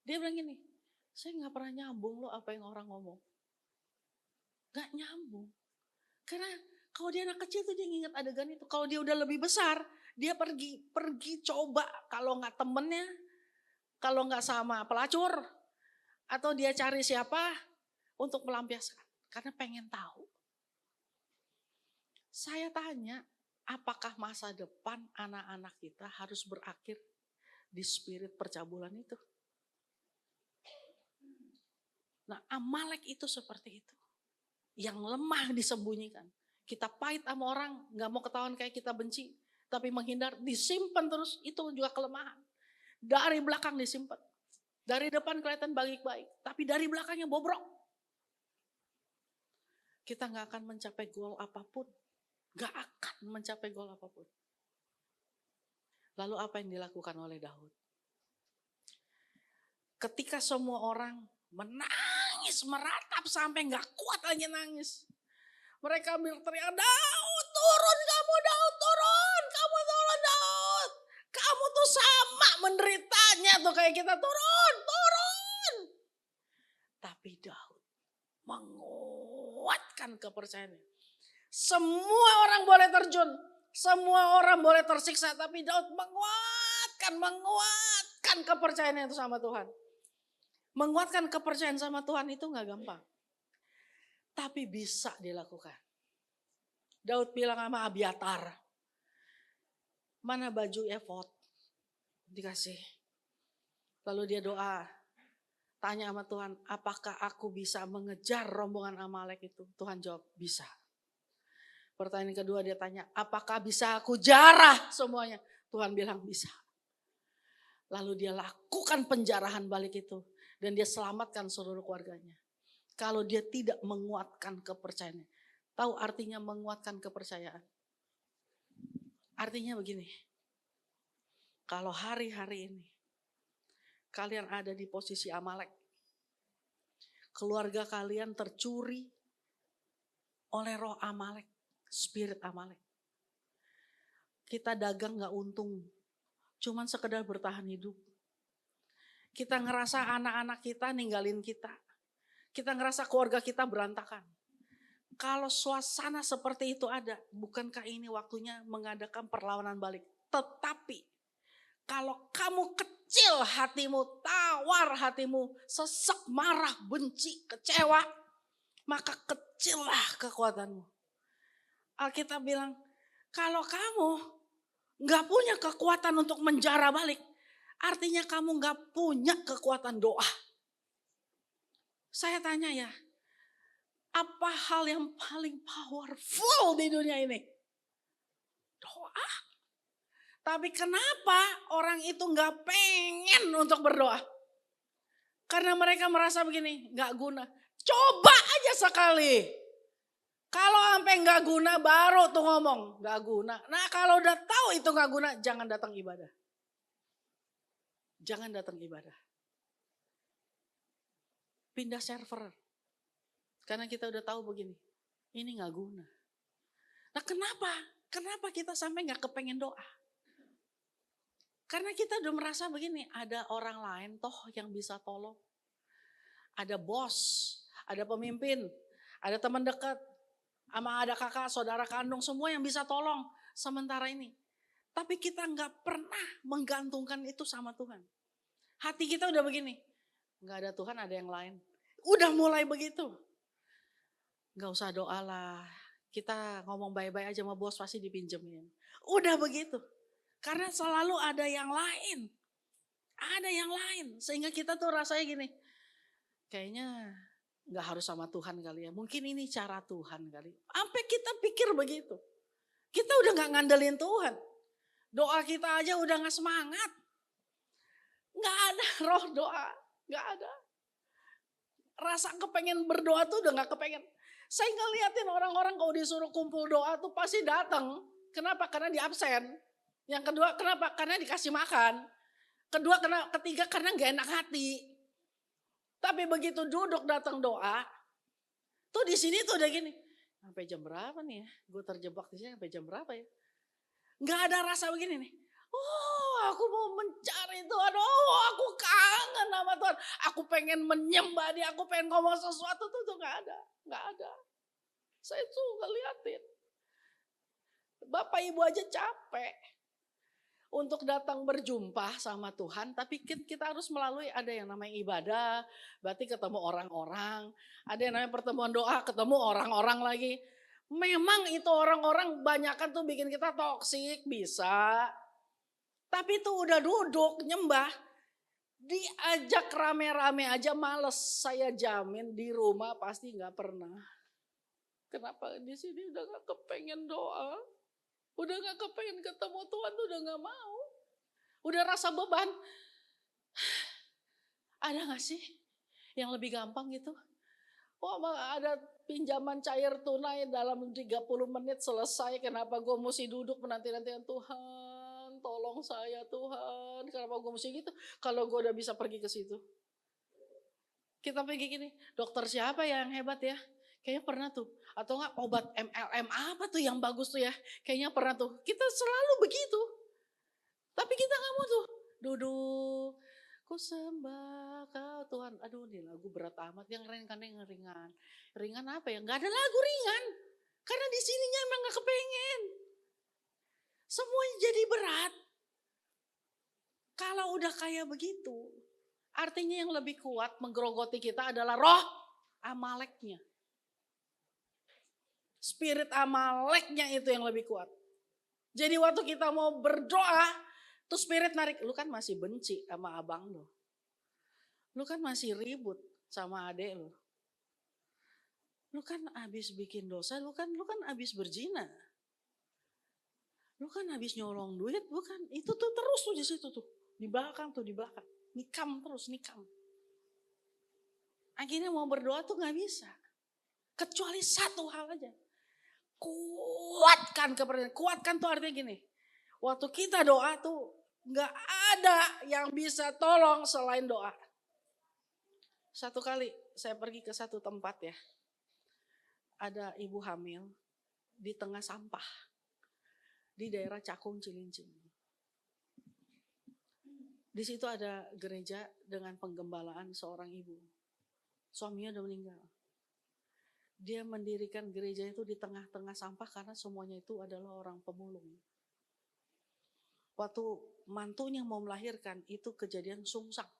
Dia bilang gini, saya nggak pernah nyambung loh apa yang orang ngomong. Nggak nyambung. Karena kalau dia anak kecil tuh dia nginget adegan itu. Kalau dia udah lebih besar, dia pergi coba. Kalau nggak temennya, kalau nggak sama pelacur, atau dia cari siapa untuk melampiaskan. Karena pengen tahu. Saya tanya, apakah masa depan anak-anak kita harus berakhir di spirit percabulan itu? Nah, Amalek itu seperti itu. Yang lemah disembunyikan. Kita pahit sama orang, gak mau ketahuan kayak kita benci. Tapi menghindar, disimpan terus, itu juga kelemahan. Dari belakang disimpan. Dari depan kelihatan baik-baik, tapi dari belakangnya bobrok. Kita gak akan mencapai goal apapun. Gak akan mencapai goal apapun. Lalu apa yang dilakukan oleh Daud? Ketika semua orang menangis, meratap sampai gak kuat lagi nangis. Mereka berteriak, Daud turun kamu, Daud turun, kamu turun Daud. Kamu tuh sama menderitanya tuh kayak kita, turun. Tapi Daud menguatkan kepercayaannya. Semua orang boleh terjun. Semua orang boleh tersiksa. Tapi Daud menguatkan kepercayaan itu sama Tuhan. Menguatkan kepercayaan sama Tuhan itu gak gampang. Tapi bisa dilakukan. Daud bilang sama Abiatar, mana baju efod? Dikasih. Lalu dia doa, tanya sama Tuhan, apakah aku bisa mengejar rombongan Amalek itu? Tuhan jawab, bisa. Pertanyaan kedua dia tanya, apakah bisa aku jarah semuanya? Tuhan bilang bisa. Lalu dia lakukan penjarahan balik itu. Dan dia selamatkan seluruh keluarganya. Kalau dia tidak menguatkan kepercayaannya. Tahu artinya menguatkan kepercayaan? Artinya begini. Kalau hari-hari ini kalian ada di posisi Amalek. Keluarga kalian tercuri oleh roh Amalek. Spirit Amalek. Kita dagang gak untung. Cuman sekedar bertahan hidup. Kita ngerasa anak-anak kita ninggalin kita. Kita ngerasa keluarga kita berantakan. Kalau suasana seperti itu ada, bukankah ini waktunya mengadakan perlawanan balik? Tetapi kalau kamu kecil hatimu, tawar hatimu, sesek, marah, benci, kecewa, maka kecillah kekuatanmu. Alkitab bilang, kalau kamu gak punya kekuatan untuk menjara balik, artinya kamu gak punya kekuatan doa. Saya tanya ya, apa hal yang paling powerful di dunia ini? Doa. Tapi kenapa orang itu gak pengen untuk berdoa? Karena mereka merasa begini, gak guna. Coba aja sekali. Kalau sampai gak guna baru tuh ngomong, gak guna. Nah kalau udah tahu itu gak guna, jangan datang ibadah. Jangan datang ibadah. Pindah server. Karena kita udah tahu begini, ini gak guna. Nah kenapa? Kenapa kita sampai gak kepengen doa? Karena kita udah merasa begini, ada orang lain toh yang bisa tolong. Ada bos, ada pemimpin, ada teman dekat, sama ada kakak, saudara kandung, semua yang bisa tolong sementara ini. Tapi kita gak pernah menggantungkan itu sama Tuhan. Hati kita udah begini, gak ada Tuhan ada yang lain. Udah mulai begitu. Gak usah doa lah, kita ngomong baik-baik aja sama bos pasti dipinjemin. Udah begitu, karena selalu ada yang lain. Ada yang lain, sehingga kita tuh rasanya gini, kayaknya gak harus sama Tuhan kali ya. Mungkin ini cara Tuhan kali. Sampai kita pikir begitu. Kita udah gak ngandelin Tuhan. Doa kita aja udah gak semangat. Gak ada roh doa, gak ada. Rasa kepengen berdoa tuh udah gak kepengen. Saya ngeliatin orang-orang kalau disuruh kumpul doa tuh pasti datang. Kenapa? Karena di absen. Yang kedua kenapa? Karena dikasih makan. Ketiga karena gak enak hati. Tapi begitu duduk datang doa, tuh di sini tuh udah gini. Sampai jam berapa nih ya? Gue terjebak di sini sampai jam berapa ya? Gak ada rasa begini nih. Oh aku mau mencari Tuhan. Oh aku kangen sama Tuhan. Aku pengen menyembah dia. Aku pengen ngomong sesuatu tuh gak ada. Gak ada. Saya tuh ngeliatin. Bapak ibu aja capek. Untuk datang berjumpa sama Tuhan, tapi kita harus melalui ada yang namanya ibadah, berarti ketemu orang-orang, ada yang namanya pertemuan doa, ketemu orang-orang lagi. Memang itu orang-orang banyakan tuh bikin kita toksik, bisa. Tapi itu udah duduk nyembah, diajak rame-rame aja males. Saya jamin di rumah pasti gak pernah. Kenapa di sini udah gak kepengen doa? Udah gak kepengen ketemu Tuhan tuh udah gak mau. Udah rasa beban. Ada gak sih yang lebih gampang gitu? Oh ada pinjaman cair tunai dalam 30 menit selesai. Kenapa gue mesti duduk menanti-nantian Tuhan? Tolong saya Tuhan. Kenapa gue mesti gitu? Kalau gue udah bisa pergi ke situ. Kita pergi gini, dokter siapa yang hebat ya? Kayaknya pernah tuh. Atau enggak obat MLM apa tuh yang bagus tuh ya. Kayaknya pernah tuh. Kita selalu begitu. Tapi kita gak mau tuh. Duduk. Ku sembah kau Tuhan. Aduh ini lagu berat amat. Yang ringan. Ringan apa ya? Gak ada lagu ringan. Karena di sininya emang gak kepengen. Semuanya jadi berat. Kalau udah kayak begitu, artinya yang lebih kuat menggerogoti kita adalah roh Amaleknya. Spirit Amaleknya itu yang lebih kuat. Jadi waktu kita mau berdoa, tuh spirit narik, lu kan masih benci sama abang lu. Lu kan masih ribut sama adek lu. Lu kan abis bikin dosa, lu kan abis berzina. Lu kan habis nyolong duit, bukan? Itu tuh terus tuh di situ tuh. Di belakang. Nikam terus, nikam. Akhirnya mau berdoa tuh gak bisa. Kecuali satu hal aja. Kuatkan kepercayaan. Kuatkan tuh artinya gini. Waktu kita doa tuh gak ada yang bisa tolong selain doa. Satu kali saya pergi ke satu tempat ya. Ada ibu hamil di tengah sampah. Di daerah Cakung Cilincing. Di situ ada gereja dengan penggembalaan seorang ibu. Suaminya udah meninggal. Dia mendirikan gereja itu di tengah-tengah sampah karena semuanya itu adalah orang pemulung. Waktu mantunya mau melahirkan itu kejadian sungsang.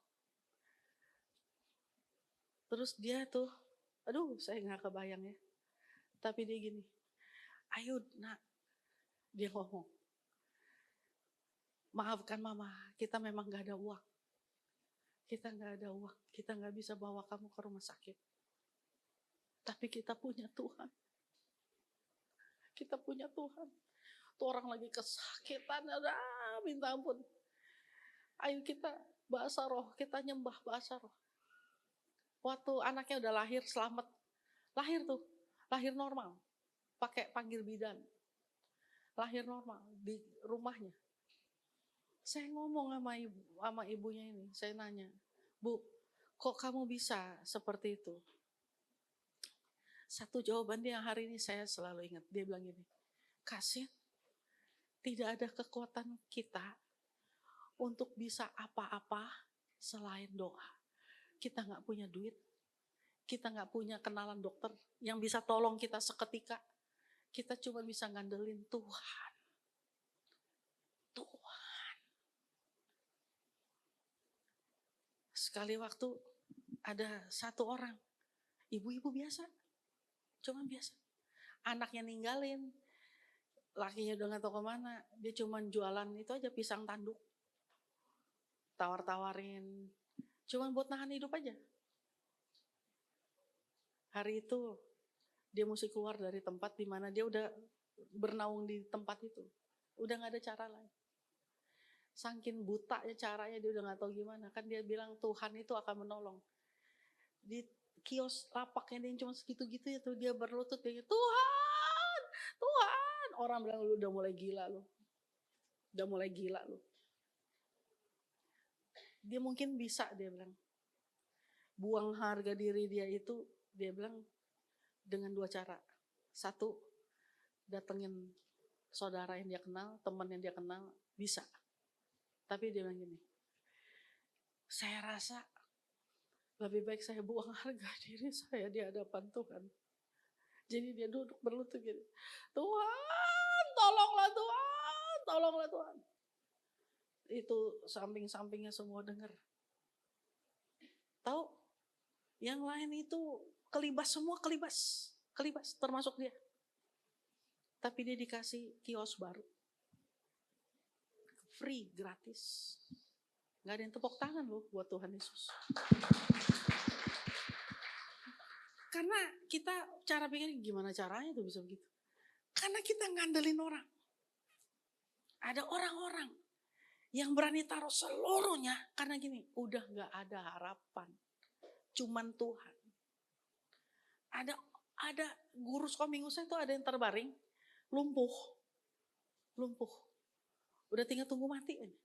Terus dia tuh, aduh saya gak kebayang ya. Tapi dia gini, ayo nak, dia ngomong. Maafkan mama, kita memang gak ada uang. Kita gak ada uang, kita gak bisa bawa kamu ke rumah sakit. Tapi kita punya Tuhan. Kita punya Tuhan. Tuh orang lagi kesakitan, udah minta ampun. Ayo kita bahasa roh, kita nyembah bahasa roh. Waktu anaknya udah lahir, selamat. Lahir normal. Pakai panggil bidan. Lahir normal di rumahnya. Saya ngomong sama ibunya ini, saya nanya, Bu, kok kamu bisa seperti itu? Satu jawaban dia yang hari ini saya selalu ingat, dia bilang gini, Kasih, tidak ada kekuatan kita untuk bisa apa-apa selain doa. Kita gak punya duit, kita gak punya kenalan dokter yang bisa tolong kita seketika. Kita cuma bisa ngandelin Tuhan. Sekali waktu ada satu orang, ibu-ibu biasa, cuma biasa. Anaknya ninggalin, lakinya udah gak tahu kemana, dia cuma jualan itu aja pisang tanduk. Tawar-tawarin, cuma buat nahan hidup aja. Hari itu dia mesti keluar dari tempat di mana dia udah bernaung di tempat itu. Udah gak ada cara lain. Saking buta ya caranya dia udah gak tahu gimana. Kan dia bilang Tuhan itu akan menolong. Di kios lapaknya dia yang cuma segitu-gitu ya tuh dia berlutut dia Tuhan, Tuhan. Orang bilang lu udah mulai gila lu. Udah mulai gila lu. Dia mungkin bisa dia bilang. Buang harga diri dia itu dia bilang dengan dua cara. Satu, datengin saudara yang dia kenal, teman yang dia kenal, bisa. Tapi dia bilang gini, saya rasa lebih baik saya buang harga diri saya di hadapan Tuhan. Jadi dia duduk berlutut gitu. Tuhan, tolonglah Tuhan, tolonglah Tuhan. Itu samping-sampingnya semua dengar. Tahu? Yang lain itu kelibas semua, kelibas termasuk dia. Tapi dia dikasih kios baru. Free, gratis. Gak ada yang tepuk tangan loh buat Tuhan Yesus. Karena kita cara pikir gimana caranya tuh bisa begitu. Karena kita ngandelin orang. Ada orang-orang yang berani taruh seluruhnya. Karena gini, udah gak ada harapan. Cuman Tuhan. Ada guru sekolah minggu saya tuh ada yang terbaring. Lumpuh. Udah tinggal tunggu mati aja.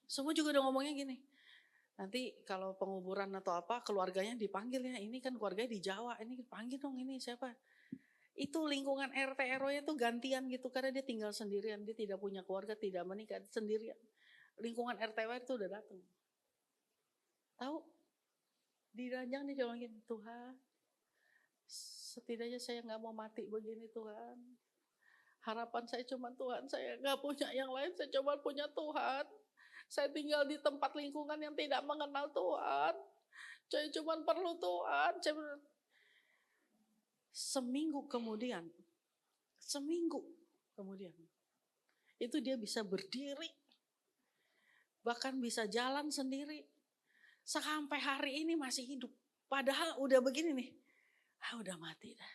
Semua juga udah ngomongnya gini. Nanti kalau penguburan atau apa keluarganya dipanggil ya. Ini kan keluarganya di Jawa. Ini panggil dong ini siapa. Itu lingkungan RT RW-nya tuh gantian gitu. Karena dia tinggal sendirian. Dia tidak punya keluarga, tidak menikah, sendirian. Lingkungan RT RW itu udah datang. Tahu? Di ranjang dia cuma gini. Tuhan, Setidaknya saya nggak mau mati begini Tuhan. Harapan saya cuma Tuhan, saya nggak punya yang lain, saya cuma punya Tuhan. Saya tinggal di tempat lingkungan yang tidak mengenal Tuhan. Saya cuma perlu Tuhan. Seminggu kemudian, itu dia bisa berdiri, bahkan bisa jalan sendiri. Sampai hari ini masih hidup. Padahal udah begini nih, udah mati dah.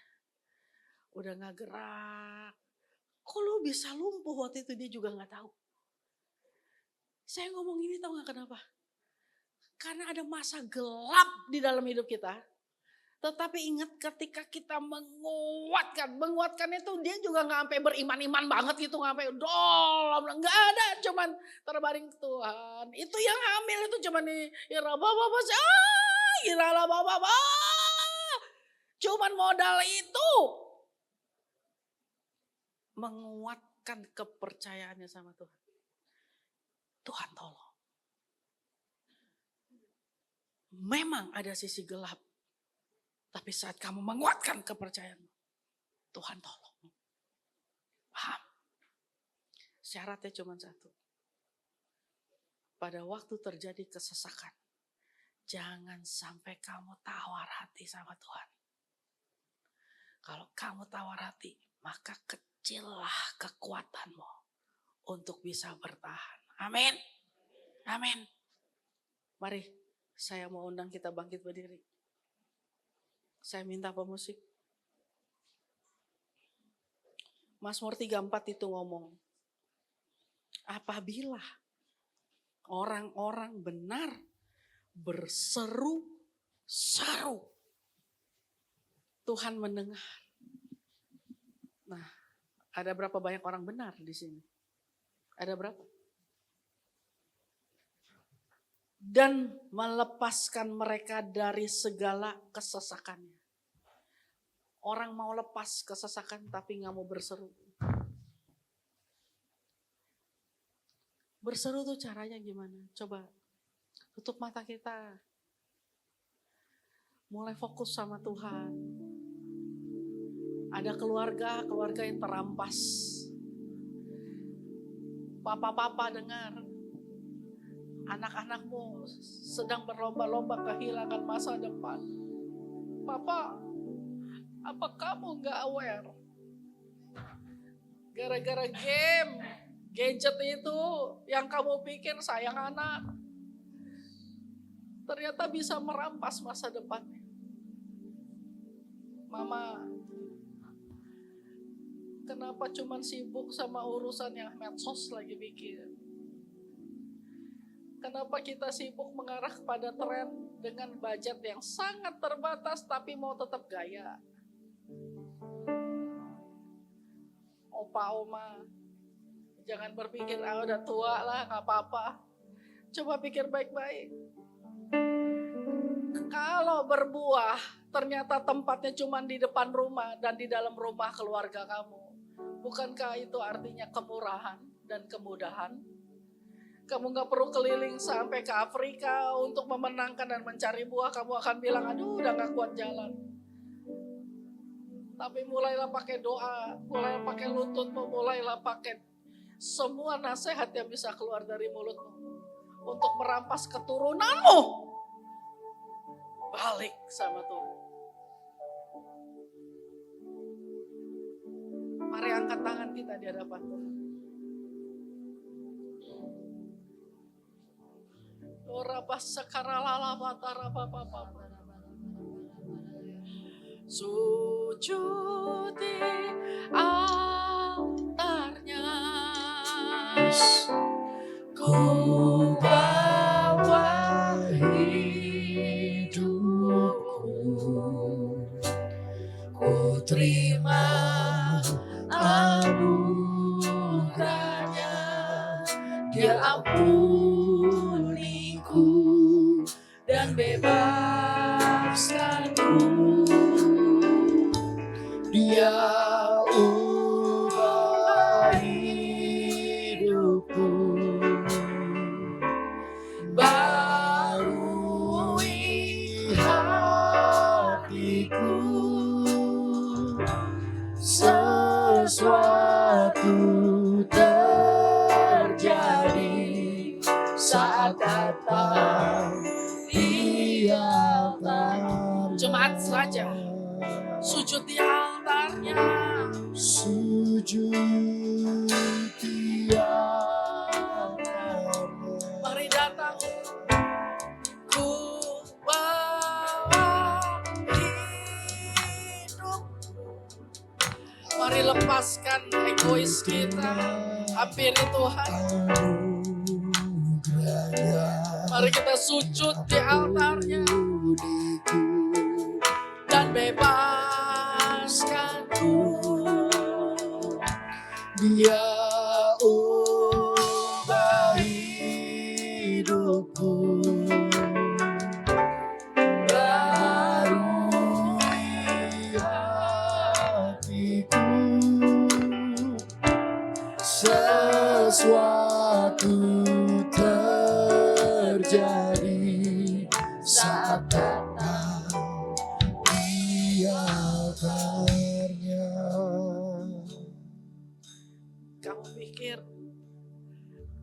Udah gak gerak. Kok lu bisa lumpuh waktu itu, dia juga gak tahu. Saya ngomong ini tahu gak kenapa? Karena ada masa gelap di dalam hidup kita. Tetapi ingat ketika kita menguatkan itu dia juga gak sampai beriman-iman banget gitu. Gak sampai dolam, gak ada, cuman terbaring Tuhan. Itu yang hamil itu cuman nih, cuman modal itu. Menguatkan kepercayaannya sama Tuhan. Tuhan tolong. Memang ada sisi gelap. Tapi saat kamu menguatkan kepercayaan, Tuhan tolong. Paham? Syaratnya cuma satu. Pada waktu terjadi kesesakan, jangan sampai kamu tawar hati sama Tuhan. Kalau kamu tawar hati, maka kecillah kekuatanmu untuk bisa bertahan. Amin. Amin. Mari, saya mau undang kita bangkit berdiri. Saya minta pemusik. Mazmur 34 itu ngomong, apabila orang-orang benar berseru-seru, Tuhan mendengar. Nah, ada berapa banyak orang benar di sini? Ada berapa? Dan melepaskan mereka dari segala kesesakannya. Orang mau lepas kesesakan tapi gak mau berseru. Berseru tuh caranya gimana? Coba tutup mata kita. Mulai fokus sama Tuhan. Ada keluarga yang terampas. Papa-papa dengar. Anak-anakmu sedang berlomba-lomba kehilangan masa depan. Papa, apa kamu gak aware? Gara-gara gadget itu yang kamu pikir sayang anak, ternyata bisa merampas masa depannya. Mama, kenapa cuman sibuk sama urusan yang medsos lagi bikin? Kenapa kita sibuk mengarah kepada tren dengan budget yang sangat terbatas tapi mau tetap gaya? Opa, oma, jangan berpikir udah tua lah gak apa-apa. Coba pikir baik-baik. Kalau berbuah ternyata tempatnya cuma di depan rumah dan di dalam rumah keluarga kamu. Bukankah itu artinya kemurahan dan kemudahan? Kamu gak perlu keliling sampai ke Afrika untuk memenangkan dan mencari buah. Kamu akan bilang, aduh udah gak kuat jalan. Tapi mulailah pakai doa, mulailah pakai lututmu, mulailah pakai semua nasihat yang bisa keluar dari mulutmu. Untuk merampas keturunanmu. Balik sama Tuhan. Mari angkat tangan kita di hadapan Tuhan. Sujud di altarnya, ku bawa hidupku, ku terima anugerahnya, Dia ampuniku dan bebaskanku. Dia ubah hidupku, barui hatiku. datang di altar. Jemaat saja sujud di altarnya. Sujud di altarnya. Mari datang. Ku bawa hidup. Mari lepaskan egois kita. Hampiri Tuhan. Mari kita sujud di altarnya. Dan bebaskan ku. Dia ubah hidupku. Barui hatiku. Sesuatu terjadi saat datang di altarnya. Kamu pikir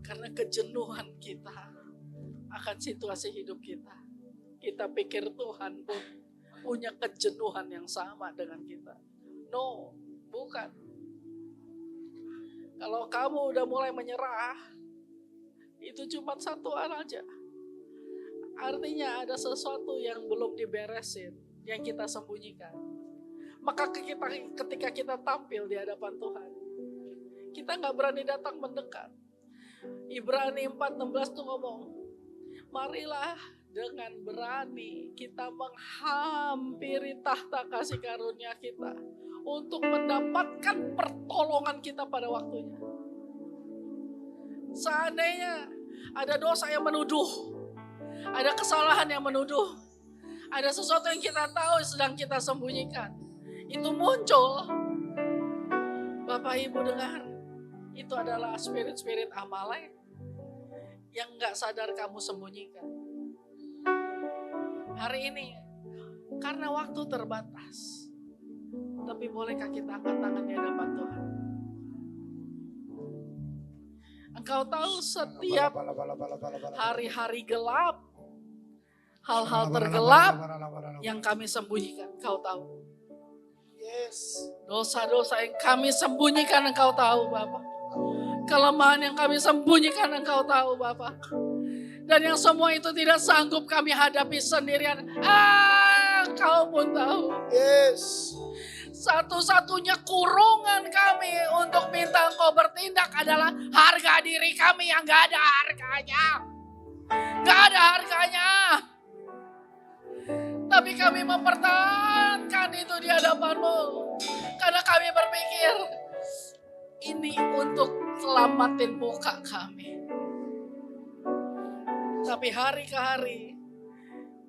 karena kejenuhan kita akan situasi hidup kita, kita pikir Tuhan pun punya kejenuhan yang sama dengan kita? No, bukan. Kalau kamu udah mulai menyerah, itu cuma satu hal aja. Artinya ada sesuatu yang belum diberesin, yang kita sembunyikan. Maka ketika kita tampil di hadapan Tuhan, kita gak berani datang mendekat. Ibrani 4:16 tuh ngomong, marilah dengan berani kita menghampiri tahta kasih karunia kita untuk mendapatkan pertolongan kita pada waktunya. Seandainya ada dosa yang menuduh, ada kesalahan yang menuduh, ada sesuatu yang kita tahu sedang kita sembunyikan, itu muncul. Bapak Ibu dengar, itu adalah spirit-spirit Amalek yang gak sadar kamu sembunyikan. Hari ini, karena waktu terbatas, tapi bolehkah kita angkat tangan di hadapan Tuhan? Engkau tahu setiap hari-hari gelap, hal-hal tergelap yang kami sembunyikan, Engkau tahu. Yes. Dosa-dosa yang kami sembunyikan Engkau tahu, Bapak. Kelemahan yang kami sembunyikan Engkau tahu, Bapak. Dan yang semua itu tidak sanggup kami hadapi sendirian. Engkau pun tahu. Yes. Satu-satunya kurungan kami untuk minta Engkau bertindak adalah harga diri kami yang gak ada harganya. Gak ada harganya. Tapi kami mempertahankan itu di hadapan-Mu. Karena kami berpikir, ini untuk selamatin muka kami. Tapi hari ke hari,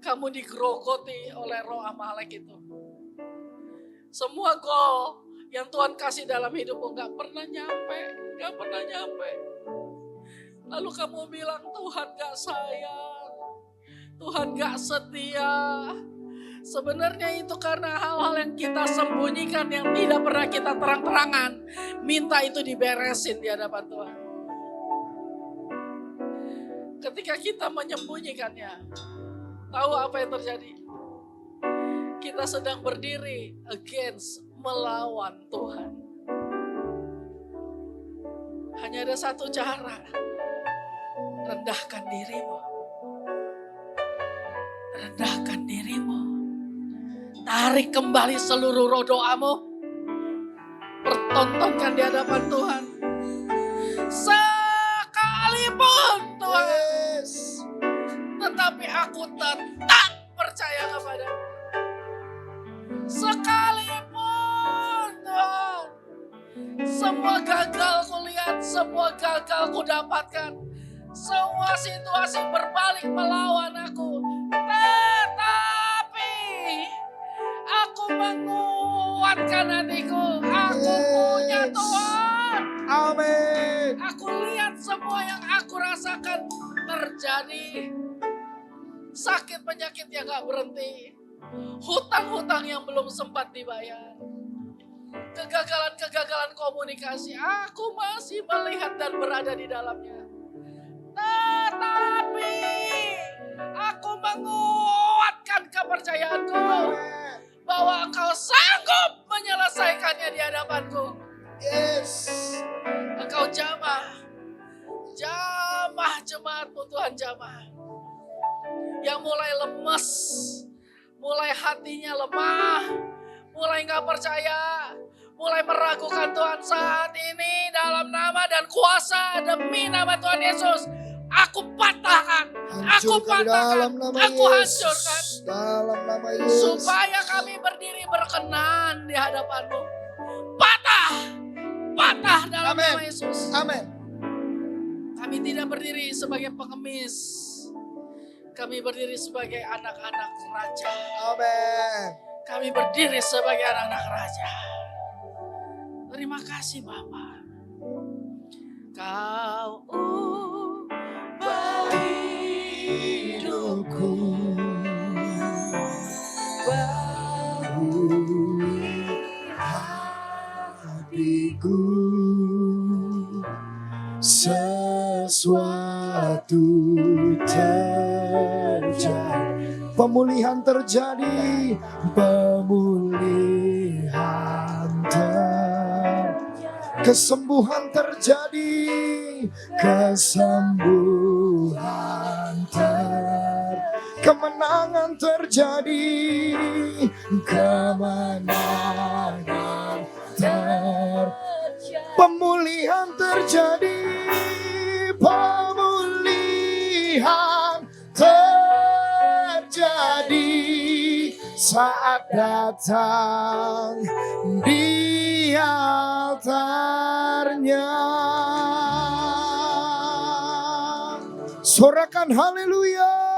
kamu digerogoti oleh roh Amalek itu. Semua goal yang Tuhan kasih dalam hidupmu gak pernah nyampe. Gak pernah nyampe. Lalu kamu bilang, Tuhan gak sayang. Tuhan gak setia. Sebenarnya itu karena hal-hal yang kita sembunyikan, yang tidak pernah kita terang-terangan. Minta itu diberesin di hadapan Tuhan. Ketika kita menyembunyikannya, tahu apa yang terjadi? Kita sedang berdiri against, melawan Tuhan. Hanya ada satu cara. Rendahkan dirimu. Rendahkan dirimu. Tarik kembali seluruh roh doamu. Pertontonkan di hadapan Tuhan. Sekalipun Tuhan. Yes. Tetapi aku tetap percaya kepada-Mu. Sekalipun Tuhan. Semua gagal kulihat, semua gagal ku dapatkan. Semua situasi berbalik melawan aku. Tetapi aku menguatkan hatiku. Aku punya Tuhan. Amin. Aku lihat semua yang aku rasakan terjadi. Sakit penyakit yang gak berhenti. Hutang-hutang yang belum sempat dibayar. Kegagalan-kegagalan komunikasi. Aku masih melihat dan berada di dalamnya. Tetapi Aku menguatkan kepercayaanku bahwa Engkau sanggup menyelesaikannya di hadapanku. Yes. Engkau jamah jemaat-mu Tuhan, jamah. Yang mulai lemes, mulai hatinya lemah, mulai gak percaya, mulai meragukan Tuhan saat ini dalam nama dan kuasa demi nama Tuhan Yesus. Aku patahkan, aku patahkan, aku hancurkan. Dalam nama Yesus. Supaya kami berdiri berkenan di hadapan-Mu. Patah dalam nama Yesus. Amin. Kami tidak berdiri sebagai pengemis. Kami berdiri sebagai anak-anak raja. Amin. Kami berdiri sebagai anak-anak raja. Terima kasih Bapa. Kau ubah hidupku. Hatiku sesuatu terjadi, pemulihan terjadi, kesembuhan terjadi, kemenangan terjadi, pemulihan terjadi, saat datang di altarnya. Sorakan haleluya.